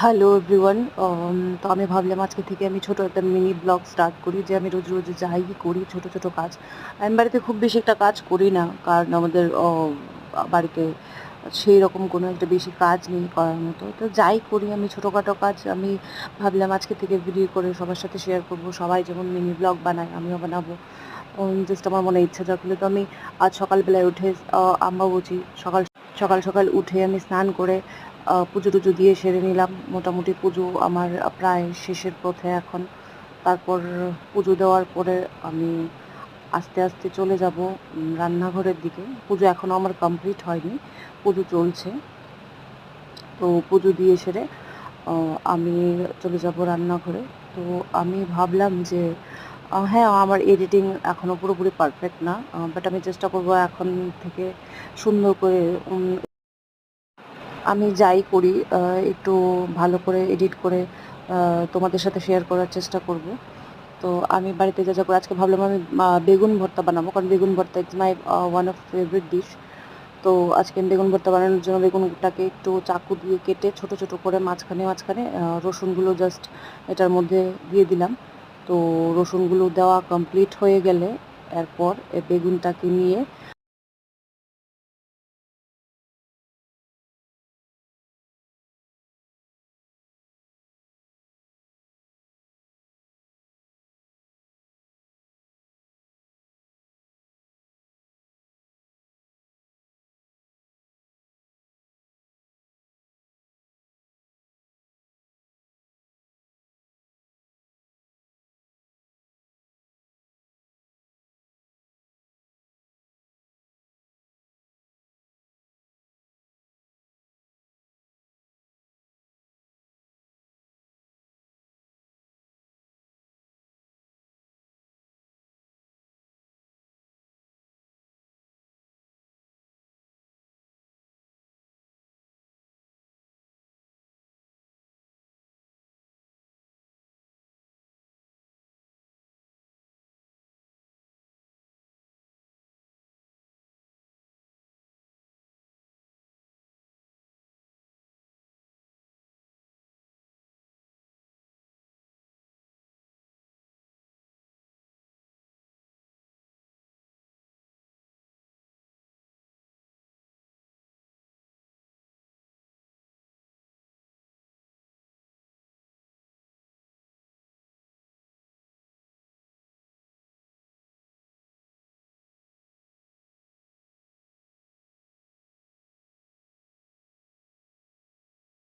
Hello everyone. তো আমি ভাবলাম আজকে থেকে আমি ছোট একটা মিনি ব্লগ স্টার্ট করি, যে আমি রোজ রোজ যাই করি ছোট ছোট কাজ। আমি বাড়িতে খুব বেশি একটা কাজ করি না, কারণ আমাদের বাড়িতে সেই রকম কোনো একটা বেশি কাজ নেই করার মতো। তো যাই করি আমি ছোটোখাটো কাজ, আমি ভাবলাম আজকে থেকে ভিডিও করে সবার সাথে শেয়ার করব। সবাই যেমন মিনি ব্লগ বানায় আমিও বানাবো। জাস্ট আমার মনে ইচ্ছা জাগলো, তো আমি আজ সকালবেলায় উঠে আম্বাবুচি সকাল সকাল সকাল উঠে আমি স্নান করে পুজো টুজো দিয়ে সেরে নিলাম। মোটামুটি পুজো আমার প্রায় শেষের পথে এখন। তারপর পুজো দেওয়ার পরে আমি আস্তে আস্তে চলে যাব রান্নাঘরের দিকে। পুজো এখনও আমার কমপ্লিট হয়নি, পুজো চলছে। তো পুজো দিয়ে সেরে আমি চলে যাব রান্নাঘরে। তো আমি ভাবলাম যে হ্যাঁ, আমার এডিটিং এখনও পুরোপুরি পারফেক্ট না, বাট আমি চেষ্টা করব এখন থেকে সুন্দর করে আমি যাই করি একটু ভালো করে এডিট করে তোমাদের সাথে শেয়ার করার চেষ্টা করব। তো আমি বাড়িতে যা করে আজকে ভাবলাম আমি বেগুন ভর্তা বানাবো, কারণ বেগুন ভর্তা it's my one of favourite dish. তো আজকে আমি বেগুন ভর্তা বানানোর জন্য বেগুনটাকে একটু চাকু দিয়ে কেটে ছোট ছোট করে মাঝখানে মাঝখানে রসুনগুলো জাস্ট এটার মধ্যে দিয়ে দিলাম। তো রসুনগুলো দেওয়া কমপ্লিট হয়ে গেলে এরপর বেগুনটাকে নিয়ে